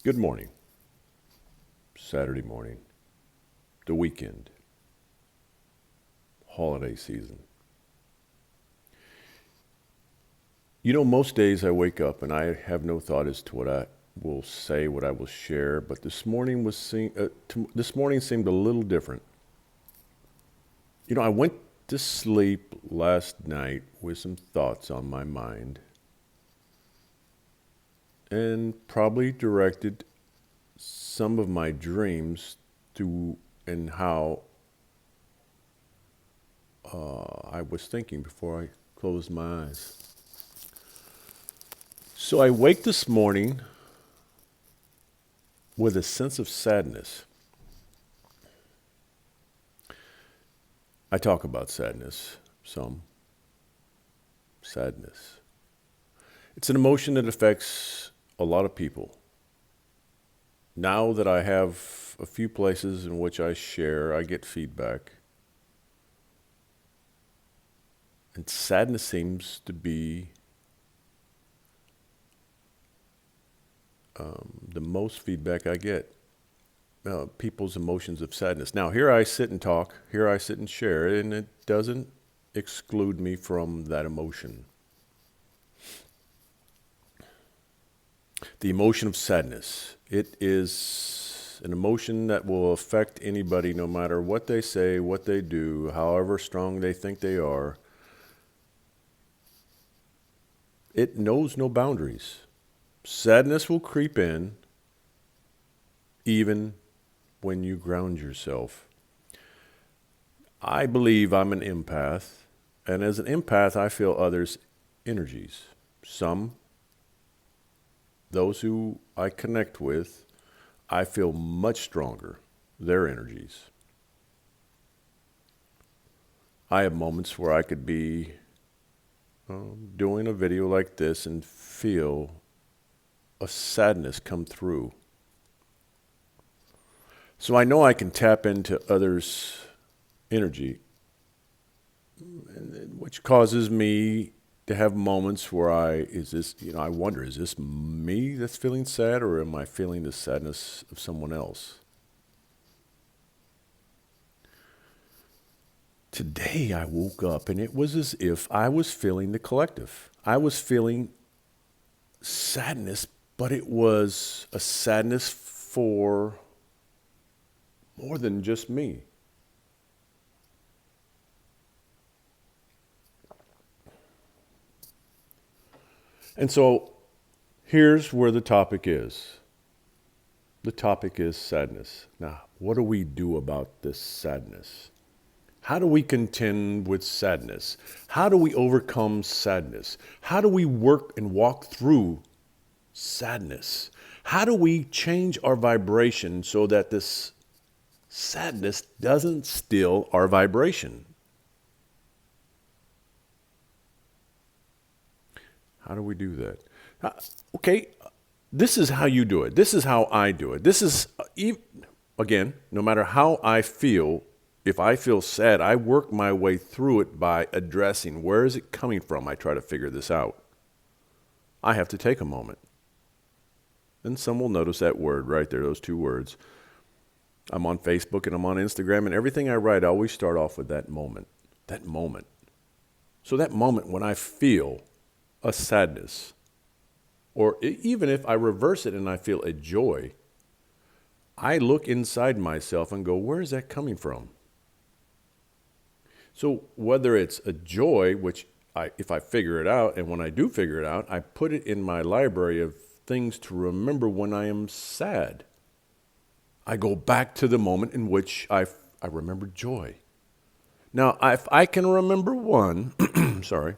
Good morning. Saturday morning, the weekend, holiday season. Most days I wake up and I have no thought as to what I will say, what I will share. But this morning seemed a little different. I went to sleep last night with some thoughts on my mind, and probably directed some of my dreams to and how I was thinking before I closed my eyes. So I wake this morning with a sense of sadness. I talk about sadness, some sadness. It's an emotion that affects a lot of people. Now that I have a few places in which I share, I get feedback. And sadness seems to be the most feedback I get. People's emotions of sadness. Now, here I sit and talk, here I sit and share, and it doesn't exclude me from that emotion. The emotion of sadness. It is an emotion that will affect anybody no matter what they say, what they do, however strong they think they are. It knows no boundaries. Sadness will creep in even when you ground yourself. I believe I'm an empath, and as an empath, I feel others' energies. Some, those who I connect with, I feel much stronger, their energies. I have moments where I could be doing a video like this and feel a sadness come through. So I know I can tap into others' energy, which causes me to have moments where I wonder, is this me that's feeling sad, or am I feeling the sadness of someone else? Today I woke up and it was as if I was feeling the collective. I was feeling sadness, but it was a sadness for more than just me. And so here's where the topic is. The topic is sadness. Now, what do we do about this sadness? How do we contend with sadness? How do we overcome sadness? How do we work and walk through sadness? How do we change our vibration so that this sadness doesn't steal our vibration? How do we do that? Okay, this is how you do it. This is how I do it. Again, no matter how I feel, if I feel sad, I work my way through it by addressing where is it coming from. I try to figure this out. I have to take a moment. And some will notice that word right there, those two words. I'm on Facebook and I'm on Instagram, and everything I write, I always start off with that moment. That moment. So that moment when I feel a sadness, or even if I reverse it and I feel a joy, I look inside myself and go, where is that coming from? So whether it's a joy, if I figure it out, and when I do figure it out, I put it in my library of things to remember when I am sad. I go back to the moment in which I remember joy. Now, if I can remember one, sorry,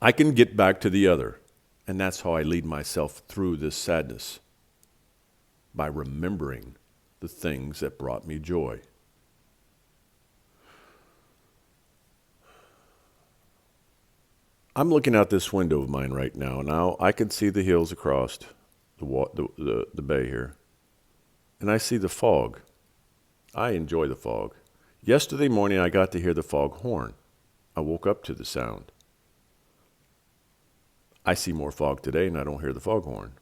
I can get back to the other. And that's how I lead myself through this sadness, by remembering the things that brought me joy. I'm looking out this window of mine right now. Now I can see the hills across the bay here. And I see the fog. I enjoy the fog. Yesterday morning I got to hear the fog horn. I woke up to the sound. I see more fog today and I don't hear the foghorn.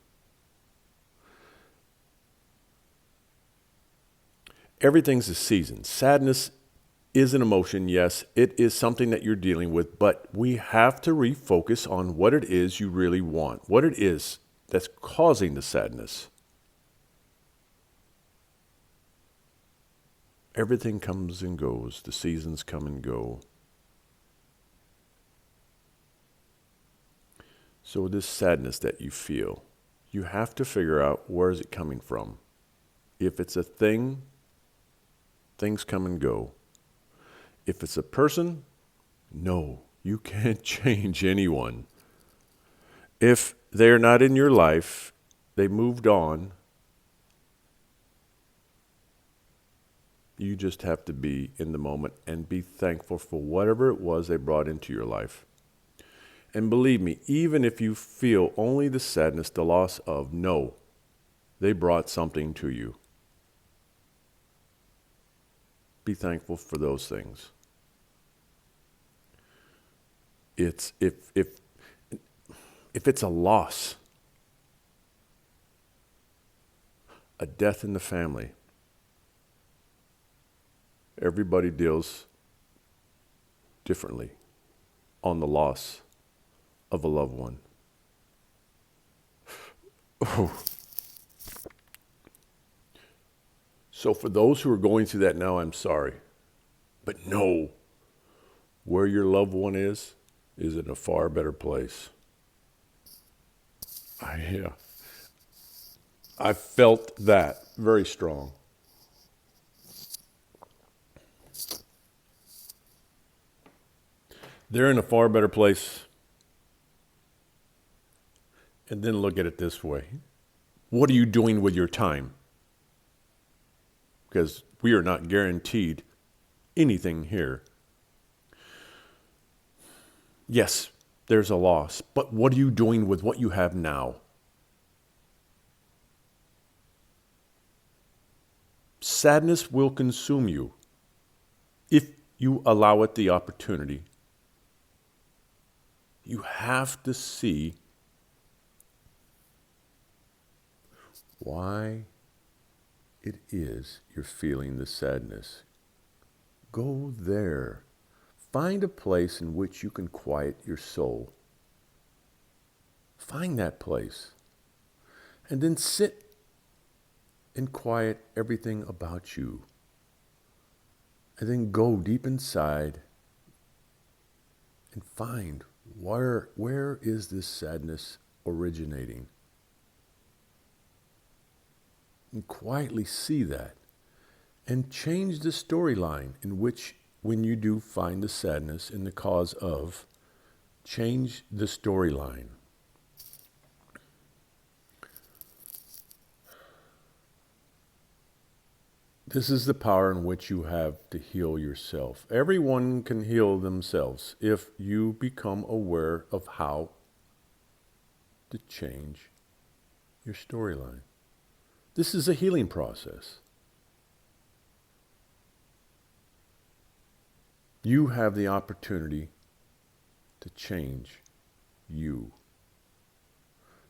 Everything's a season. Sadness is an emotion, yes. It is something that you're dealing with, but we have to refocus on what it is you really want, what it is that's causing the sadness. Everything comes and goes. The seasons come and go. So this sadness that you feel, you have to figure out where is it coming from. If it's a thing, things come and go. If it's a person, no, you can't change anyone. If they're not in your life, they moved on, you just have to be in the moment and be thankful for whatever it was they brought into your life. And believe me, even if you feel only the sadness, the loss of, no, they brought something to you. Be thankful for those things. It's if it's a loss, a death in the family, everybody deals differently on the loss of a loved one. Oh. So for those who are going through that now, I'm sorry. But know where your loved one is in a far better place. I felt that very strong. They're in a far better place. And then look at it this way. What are you doing with your time? Because we are not guaranteed anything here. Yes, there's a loss, but what are you doing with what you have now? Sadness will consume you if you allow it the opportunity. You have to see why it is you're feeling the sadness. Go there. Find a place in which you can quiet your soul. Find that place. And then sit and quiet everything about you. And then go deep inside and find where is this sadness originating? And quietly see that. And change the storyline in which, when you do find the sadness and the cause of, change the storyline. This is the power in which you have to heal yourself. Everyone can heal themselves if you become aware of how to change your storyline. This is a healing process. You have the opportunity to change you.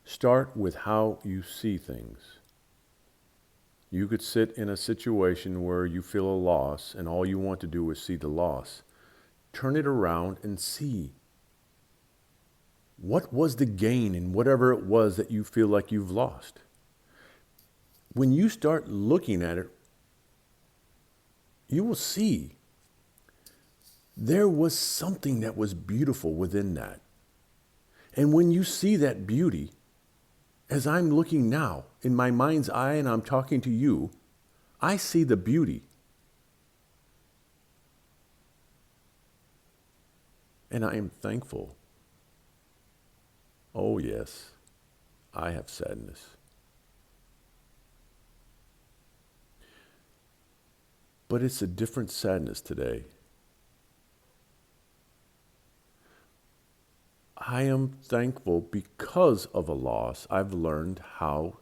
Start with how you see things. You could sit in a situation where you feel a loss and all you want to do is see the loss. Turn it around and see what was the gain in whatever it was that you feel like you've lost. When you start looking at it, you will see there was something that was beautiful within that. And when you see that beauty, as I'm looking now in my mind's eye and I'm talking to you, I see the beauty. And I am thankful. Oh yes, I have sadness. But it's a different sadness today. I am thankful because of a loss. I've learned how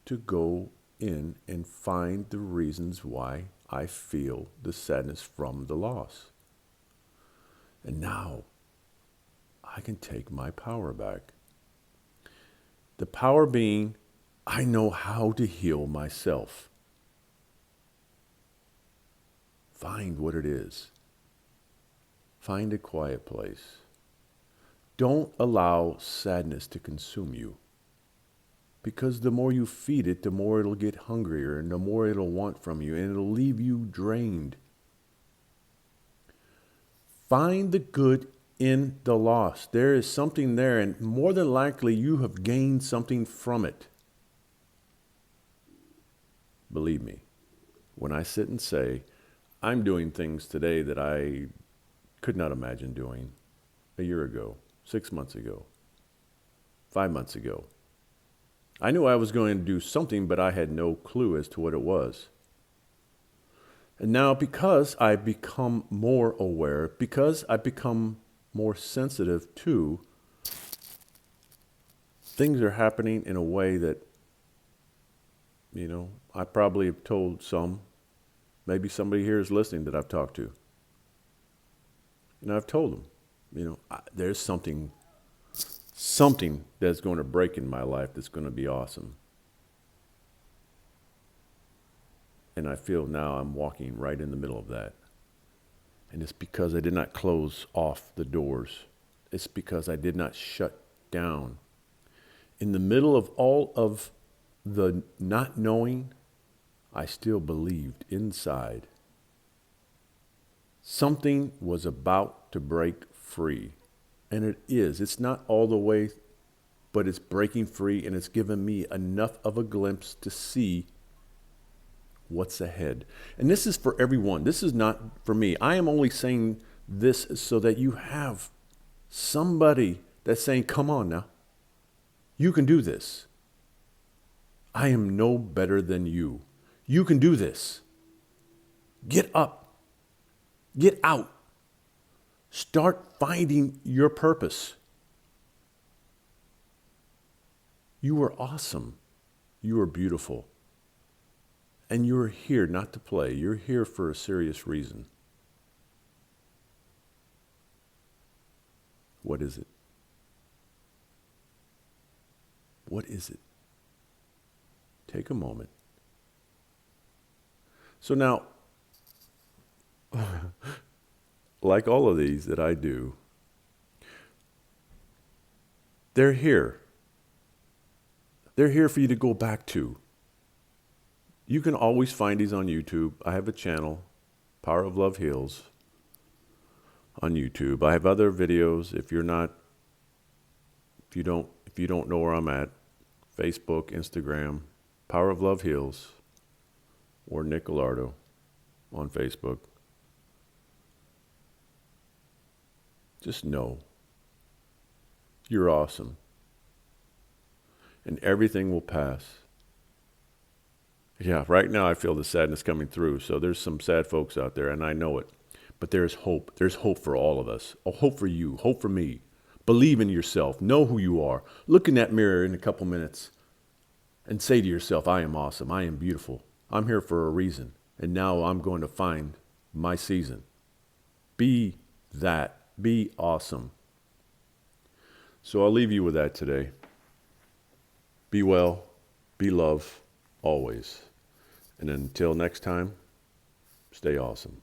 to go in and find the reasons why I feel the sadness from the loss. And now I can take my power back. The power being, I know how to heal myself. Find what it is. Find a quiet place. Don't allow sadness to consume you. Because the more you feed it, the more it'll get hungrier and the more it'll want from you, and it'll leave you drained. Find the good in the loss. There is something there, and more than likely you have gained something from it. Believe me, when I sit and say, I'm doing things today that I could not imagine doing a year ago, 6 months ago, 5 months ago. I knew I was going to do something, but I had no clue as to what it was. And now, because I've become more aware, because I've become more sensitive to, things are happening in a way that, I probably have told some, maybe somebody here is listening that I've talked to. I've told them, there's something that's going to break in my life that's going to be awesome. And I feel now I'm walking right in the middle of that. And it's because I did not close off the doors. It's because I did not shut down. In the middle of all of the not knowing, I still believed inside. Something was about to break free. And it is. It's not all the way, but it's breaking free, and it's given me enough of a glimpse to see what's ahead. And this is for everyone. This is not for me. I am only saying this so that you have somebody that's saying, come on now. You can do this. I am no better than you. You can do this. Get up. Get out. Start finding your purpose. You are awesome. You are beautiful. And you're here not to play. You're here for a serious reason. What is it? What is it? Take a moment. So now, like all of these that I do, they're here. They're here for you to go back to. You can always find these on YouTube. I have a channel, Power of Love Heals, on YouTube. I have other videos. If you don't know where I'm at, Facebook, Instagram, Power of Love Heals, or Nick Gallardo on Facebook. Just know you're awesome. And everything will pass. Yeah, right now I feel the sadness coming through. So there's some sad folks out there, and I know it. But there's hope. There's hope for all of us. Oh, hope for you. Hope for me. Believe in yourself. Know who you are. Look in that mirror in a couple minutes and say to yourself, I am awesome. I am beautiful. I'm here for a reason. And now I'm going to find my season. Be that. Be awesome. So I'll leave you with that today. Be well. Be love. Always. And until next time, stay awesome.